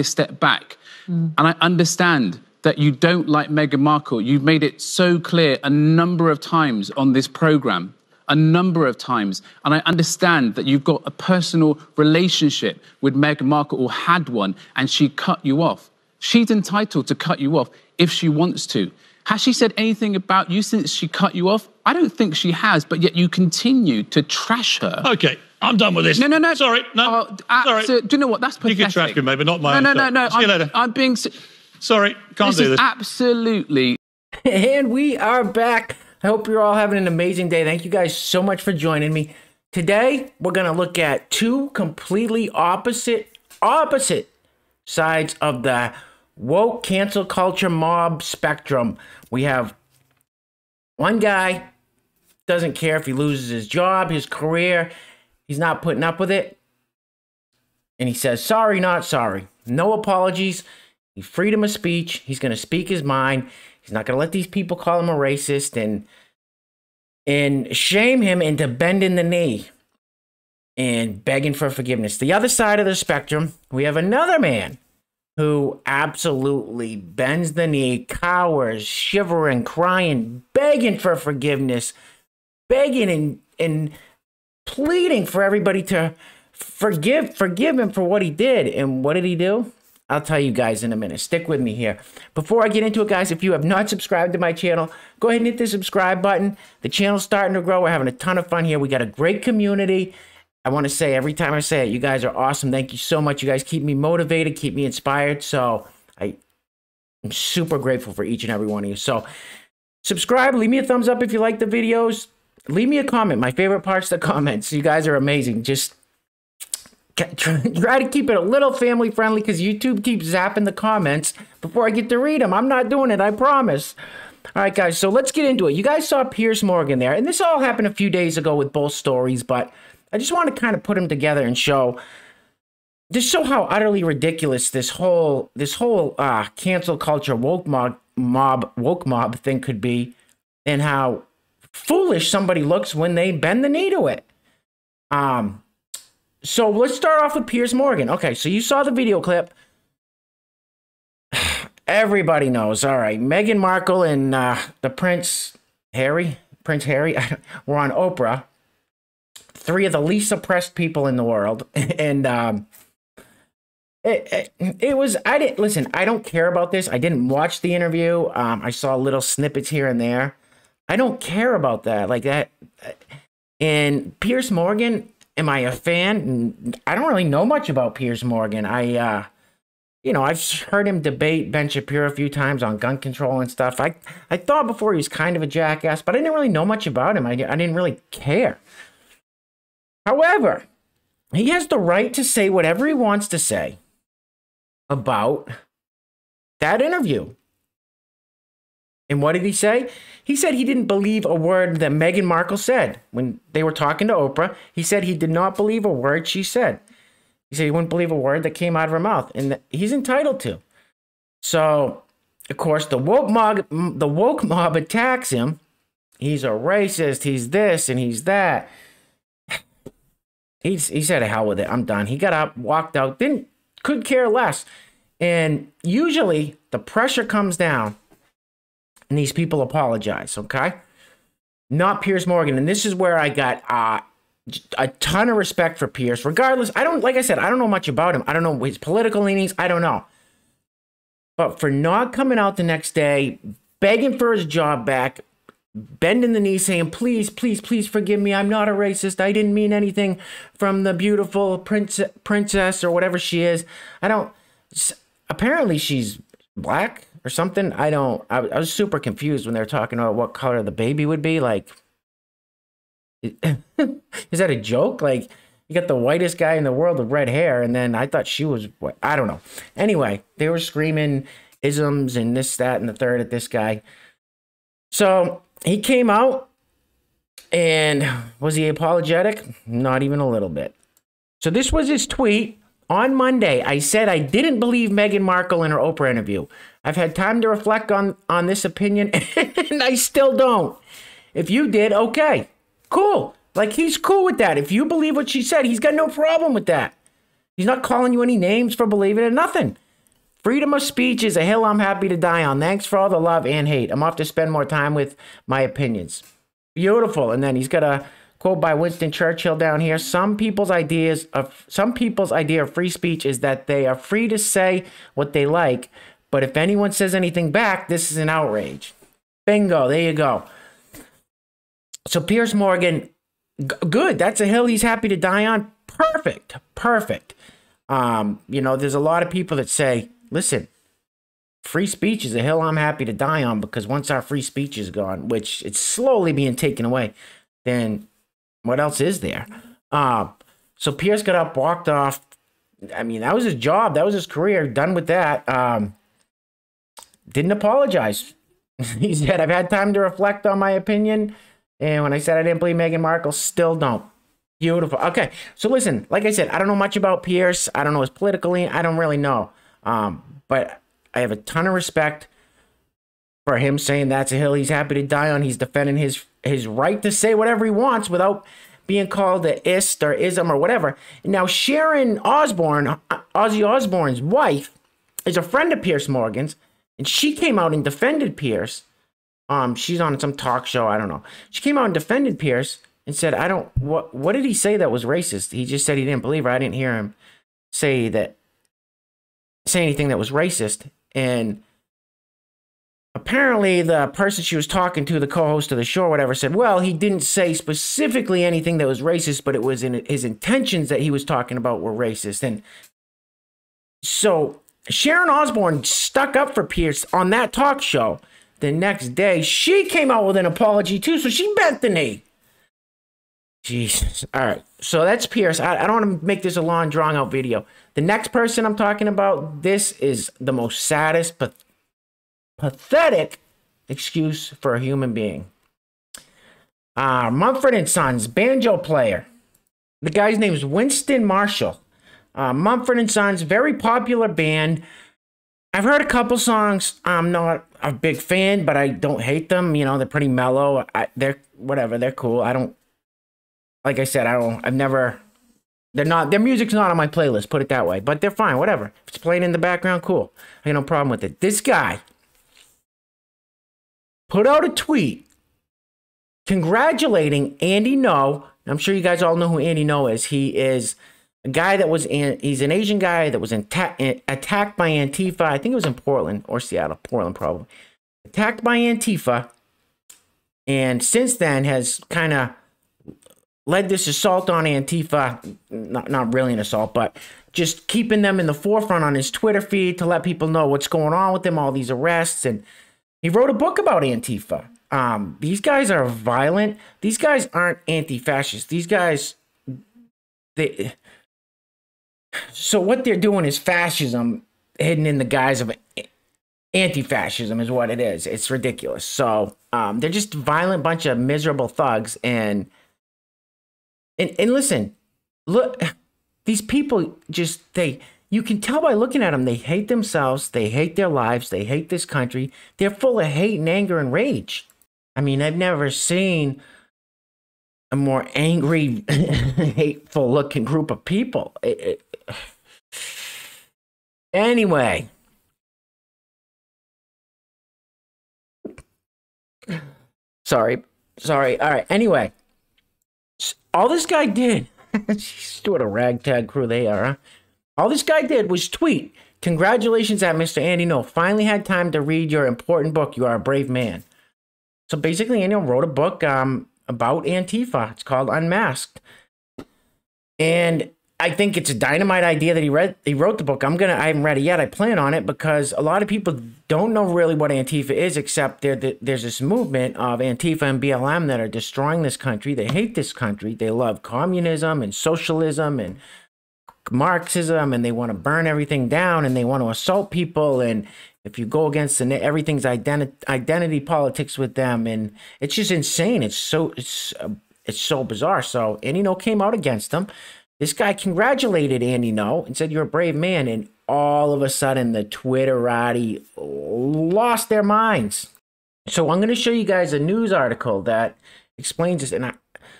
a step back. And I understand that you don't like Meghan Markle. You've made it so clear a number of times on this program, a number of times. And I understand that you've got a personal relationship with Meghan Markle, or had one, and she cut you off. She's entitled to cut you off if she wants to. Has she said anything about you since she cut you off? I don't think she has, but yet you continue to trash her. Okay, I'm done with this. No. Sorry, no. Sorry. Do you know what? That's pathetic. You can trash me, maybe not my. No. See you later. I'm being. Sorry, can't do this. Absolutely. And we are back. I hope you're all having an amazing day. Thank you guys so much for joining me. Today, we're going to look at two completely opposite sides of the woke cancel culture mob spectrum. We have one guy, doesn't care if he loses his job, his career. He's not putting up with it. And he says, sorry, not sorry. No apologies. Freedom of speech. He's going to speak his mind. He's not going to let these people call him a racist and shame him into bending the knee and begging for forgiveness. The other side of the spectrum, we have another man who absolutely bends the knee, cowers, shivering, crying, begging for forgiveness, begging and pleading for everybody to forgive him for what he did. And what did he do? I'll tell you guys in a minute. Stick with me here. Before I get into it, guys, if you have not subscribed to my channel, go ahead and hit the subscribe button. The channel's starting to grow. We're having a ton of fun here. We got a great community. I want to say, every time I say it, you guys are awesome. Thank you so much. You guys keep me motivated, keep me inspired. So I'm super grateful for each and every one of you. So subscribe, leave me a thumbs up if you like the videos. Leave me a comment. My favorite part's the comments. You guys are amazing. Just try to keep it a little family friendly, because YouTube keeps zapping the comments before I get to read them. I'm not doing it, I promise. All right, guys, so let's get into it. You guys saw Piers Morgan there, and this all happened a few days ago with both stories, but I just want to kind of put them together and show how utterly ridiculous this whole cancel culture woke mob thing could be, and how foolish somebody looks when they bend the knee to it. So let's start off with Piers Morgan. Okay, so you saw the video clip. Everybody knows. All right, Meghan Markle and the Prince Harry, were on Oprah. Three of the least oppressed people in the world. And it was, I don't care about this. I didn't watch the interview. I saw little snippets here and there. I don't care about that. Like that. And Piers Morgan, am I a fan? I don't really know much about Piers Morgan. I've heard him debate Ben Shapiro a few times on gun control and stuff. I thought before he was kind of a jackass, but I didn't really know much about him. I didn't really care. However, he has the right to say whatever he wants to say about that interview. And what did he say? He said he didn't believe a word that Meghan Markle said when they were talking to Oprah. He said he did not believe a word she said. He said he wouldn't believe a word that came out of her mouth, and he's entitled to. So, of course, the woke mob attacks him. He's a racist. He's this and he's that. He said, "To hell with it. I'm done." He got up, walked out, could care less. And usually the pressure comes down and these people apologize, okay? Not Piers Morgan. And this is where I got a ton of respect for Piers. Regardless, like I said, I don't know much about him. I don't know his political leanings. I don't know. But for not coming out the next day, begging for his job back, bending the knee, saying, please, please, please forgive me. I'm not a racist. I didn't mean anything from the beautiful princess or whatever she is. Apparently she's black or something. I was super confused when they were talking about what color the baby would be. Like, is that a joke? Like, you got the whitest guy in the world with red hair, and then I thought she was what? I don't know. Anyway, they were screaming isms and this, that, and the third at this guy. So he came out, and was he apologetic? Not even a little bit. So this was his tweet on Monday. I said I didn't believe Meghan Markle in her Oprah interview. I've had time to reflect on this opinion, and I still don't. If you did, okay, cool. Like, he's cool with that. If you believe what she said, he's got no problem with that. He's not calling you any names for believing it, nothing. Freedom of speech is a hill I'm happy to die on. Thanks for all the love and hate. I'm off to spend more time with my opinions. Beautiful. And then he's got a quote by Winston Churchill down here. Some people's idea of free speech is that they are free to say what they like, but if anyone says anything back, this is an outrage. Bingo. There you go. So Piers Morgan, good. That's a hill he's happy to die on. Perfect. Perfect. You know, there's a lot of people that say, listen, free speech is a hill I'm happy to die on, because once our free speech is gone, which it's slowly being taken away, then what else is there? So Piers got up, walked off. I mean, that was his job. That was his career. Done with that. Didn't apologize. He said, I've had time to reflect on my opinion. And when I said I didn't believe Meghan Markle, still don't. Beautiful. Okay. So listen, like I said, I don't know much about Piers. I don't know his political lean. I don't really know. But I have a ton of respect for him saying that's a hill he's happy to die on. He's defending his right to say whatever he wants without being called a ist or ism or whatever. Now, Sharon Osbourne, Ozzy Osbourne's wife, is a friend of Piers Morgan's, and she came out and defended Piers. She's on some talk show, I don't know. She came out and defended Piers and said, what did he say that was racist? He just said he didn't believe her. I didn't hear him say anything that was racist. And apparently the person she was talking to, the co-host of the show or whatever, said, well, he didn't say specifically anything that was racist, but it was in his intentions that he was talking about were racist. And so Sharon Osbourne stuck up for Piers on that talk show. The next day, she came out with an apology too, so she bent the knee. Jesus. All right, so that's Piers. I don't want to make this a long, drawn-out video. The next person I'm talking about, this is the most saddest, pathetic excuse for a human being. Mumford & Sons, banjo player. The guy's name is Winston Marshall. Mumford & Sons, very popular band. I've heard a couple songs. I'm not a big fan, but I don't hate them. You know, they're pretty mellow. They're whatever. They're cool. I don't, like I said, their music's not on my playlist, put it that way, but they're fine. Whatever. If it's playing in the background, cool. I got no problem with it. This guy put out a tweet congratulating Andy Ngo. I'm sure you guys all know who Andy Ngo is. He is a guy that he's an Asian guy that was attacked by Antifa. I think it was in Portland or Seattle. Portland, probably. Attacked by Antifa. And since then has kind of led this assault on Antifa. Not really an assault, but just keeping them in the forefront on his Twitter feed to let people know what's going on with them, all these arrests. And he wrote a book about Antifa. These guys are violent. These guys aren't anti-fascist. These guys, so what they're doing is fascism hidden in the guise of anti-fascism is what it is. It's ridiculous. So they're just a violent bunch of miserable thugs. And listen, look, these people just, you can tell by looking at them, they hate themselves, they hate their lives, they hate this country. They're full of hate and anger and rage. I mean, I've never seen a more angry, hateful looking group of people. Anyway. Sorry. All right. Anyway. All this guy did, what a ragtag crew they are, huh? All this guy did was tweet, congratulations at Mr. Andy Ngo. Finally had time to read your important book. You are a brave man. So basically, Andy Ngo wrote a book about Antifa. It's called Unmasked. And I think it's a dynamite idea that he wrote the book. I haven't read it yet. I plan on it because a lot of people don't know really what Antifa is, except there's this movement of Antifa and BLM that are destroying this country. They hate this country. They love communism and socialism and Marxism, and they want to burn everything down, and they want to assault people. And if you go against everything's identity politics with them, and it's just insane. It's so bizarre. So Andy Ngo came out against them. This guy congratulated Andy Ngo and said, you're a brave man. And all of a sudden, the Twitterati lost their minds. So I'm going to show you guys a news article that explains this. And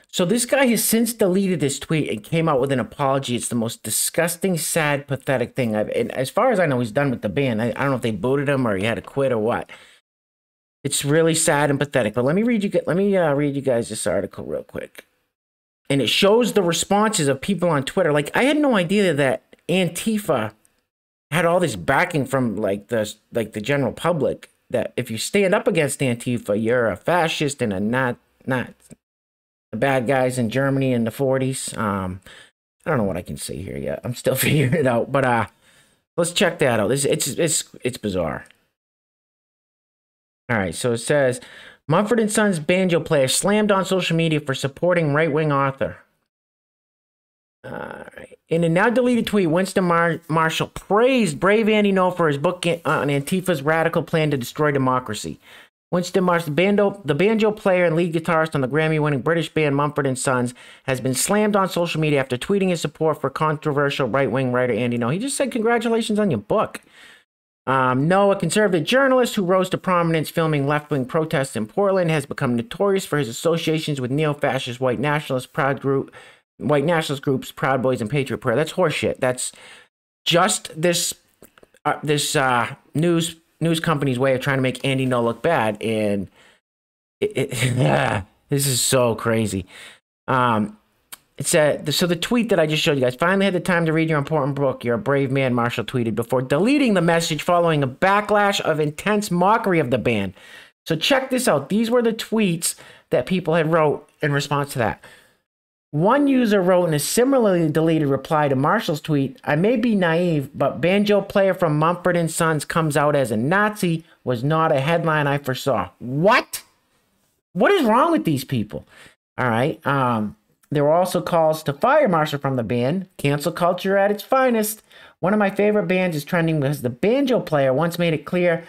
So this guy has since deleted this tweet and came out with an apology. It's the most disgusting, sad, pathetic thing and as far as I know, he's done with the band. I don't know if they booted him or he had to quit or what. It's really sad and pathetic. But let me read you guys this article real quick. And it shows the responses of people on Twitter. Like, I had no idea that Antifa had all this backing from the general public, that if you stand up against Antifa, you're a fascist and a not the bad guys in Germany in the 40s. I don't know what I can say here yet. I'm still figuring it out. But let's check that out. It's bizarre. All right, so it says, Mumford & Sons banjo player slammed on social media for supporting right-wing author. All right. In a now-deleted tweet, Winston Marshall praised Brave Andy No for his book on Antifa's radical plan to destroy democracy. Winston Marshall, the banjo player and lead guitarist on the Grammy-winning British band Mumford & Sons, has been slammed on social media after tweeting his support for controversial right-wing writer Andy No. He just said, congratulations on your book. No, a conservative journalist who rose to prominence filming left-wing protests in Portland, has become notorious for his associations with neo-fascist white nationalist groups, Proud Boys and Patriot Prayer. That's horseshit. That's just this news company's way of trying to make Andy No look bad, and this is so crazy. It said, so the tweet that I just showed you guys, finally had the time to read your important book. You're a brave man, Marshall tweeted before deleting the message following a backlash of intense mockery of the band. So check this out. These were the tweets that people had wrote in response to that. One user wrote in a similarly deleted reply to Marshall's tweet, I may be naive, but banjo player from Mumford & Sons comes out as a Nazi was not a headline I foresaw. What? What is wrong with these people? All right. There were also calls to fire Marshall from the band. Cancel culture at its finest. One of my favorite bands is trending because the banjo player once made it clear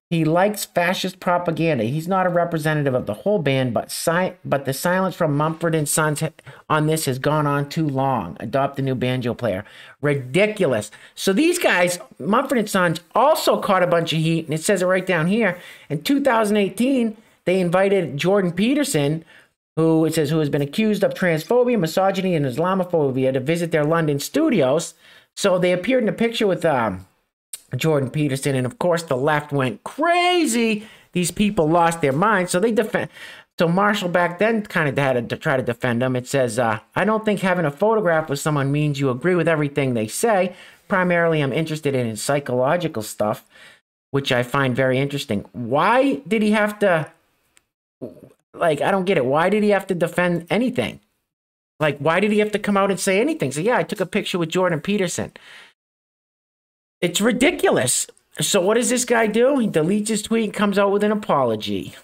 he likes fascist propaganda. He's not a representative of the whole band, but the silence from Mumford & Sons on this has gone on too long. Adopt the new banjo player. Ridiculous. So these guys, Mumford & Sons, also caught a bunch of heat, and it says it right down here. In 2018, they invited Jordan Peterson, who has been accused of transphobia, misogyny, and Islamophobia, to visit their London studios. So they appeared in a picture with Jordan Peterson, and of course the left went crazy. These people lost their minds, so So Marshall back then kind of had to try to defend them. It says, I don't think having a photograph with someone means you agree with everything they say. Primarily, I'm interested in psychological stuff, which I find very interesting. Why did he have to... I don't get it. Why did he have to defend anything? Why did he have to come out and say anything? So, yeah, I took a picture with Jordan Peterson. It's ridiculous. So what does this guy do? He deletes his tweet and comes out with an apology.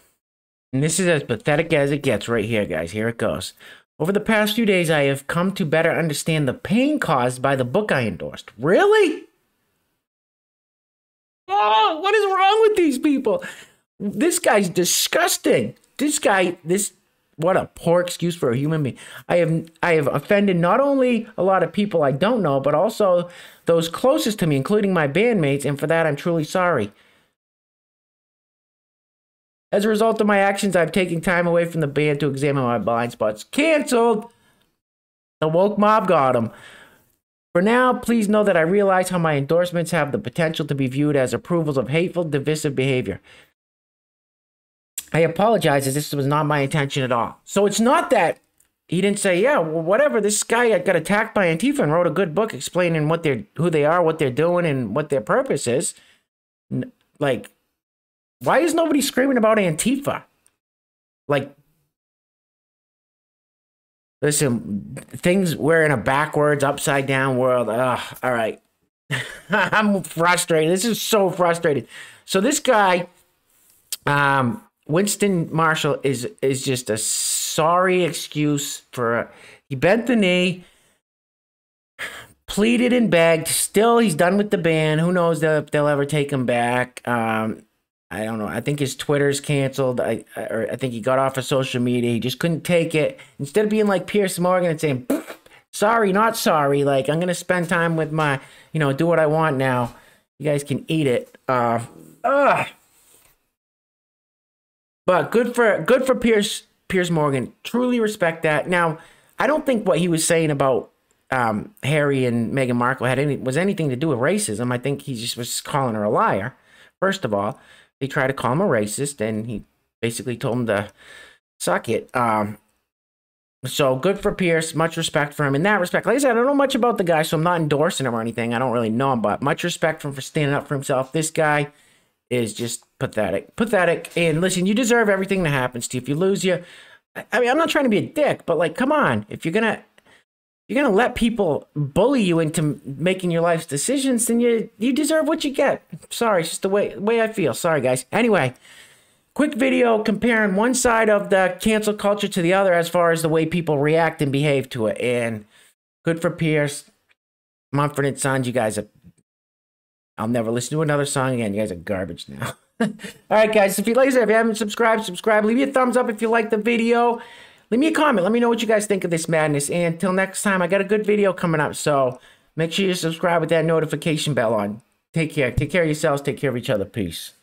And this is as pathetic as it gets right here, guys. Here it goes. Over the past few days, I have come to better understand the pain caused by the book I endorsed. Really? Oh, what is wrong with these people? This guy's disgusting. What a poor excuse for a human being. I have offended not only a lot of people I don't know, but also those closest to me, including my bandmates, and for that I'm truly sorry. As a result of my actions, I've taken time away from the band to examine my blind spots. Canceled! The woke mob got him. For now, please know that I realize how my endorsements have the potential to be viewed as approvals of hateful, divisive behavior. I apologize, as this was not my intention at all. So it's not that he didn't say, yeah, well, whatever, this guy got attacked by Antifa and wrote a good book explaining who they are, what they're doing, and what their purpose is. Why is nobody screaming about Antifa? Listen, we're in a backwards, upside down world. Ugh, all right. I'm frustrated. This is so frustrating. So this guy, Winston Marshall is just a sorry excuse for he bent the knee, pleaded and begged. Still, he's done with the band. Who knows if they'll ever take him back? I don't know. I think his Twitter's canceled. I think he got off of social media. He just couldn't take it. Instead of being like Piers Morgan and saying, sorry, not sorry. I'm going to spend time with my, do what I want now. You guys can eat it. But good for Piers Piers Morgan, truly respect that. Now, I don't think what he was saying about Harry and Meghan Markle was anything to do with racism. I think he just was calling her a liar. First of all, they tried to call him a racist, and he basically told him to suck it. So good for Piers. Much respect for him in that respect. Like I said, I don't know much about the guy, so I'm not endorsing him or anything. I don't really know him, but much respect for him for standing up for himself. This guy is just pathetic. Pathetic. And listen, you deserve everything that happens to you. If you lose, I mean, I'm not trying to be a dick, but like, come on. If you're gonna let people bully you into making your life's decisions, then you deserve what you get. Sorry, it's just the way I feel. Sorry, guys. Anyway, quick video comparing one side of the cancel culture to the other as far as the way people react and behave to it. And good for Piers, Mumford & Sons. You guys are... I'll never listen to another song again. You guys are garbage now. All right, guys. If you haven't subscribed, subscribe. Leave me a thumbs up if you like the video. Leave me a comment. Let me know what you guys think of this madness. And until next time, I got a good video coming up. So make sure you subscribe with that notification bell on. Take care. Take care of yourselves. Take care of each other. Peace.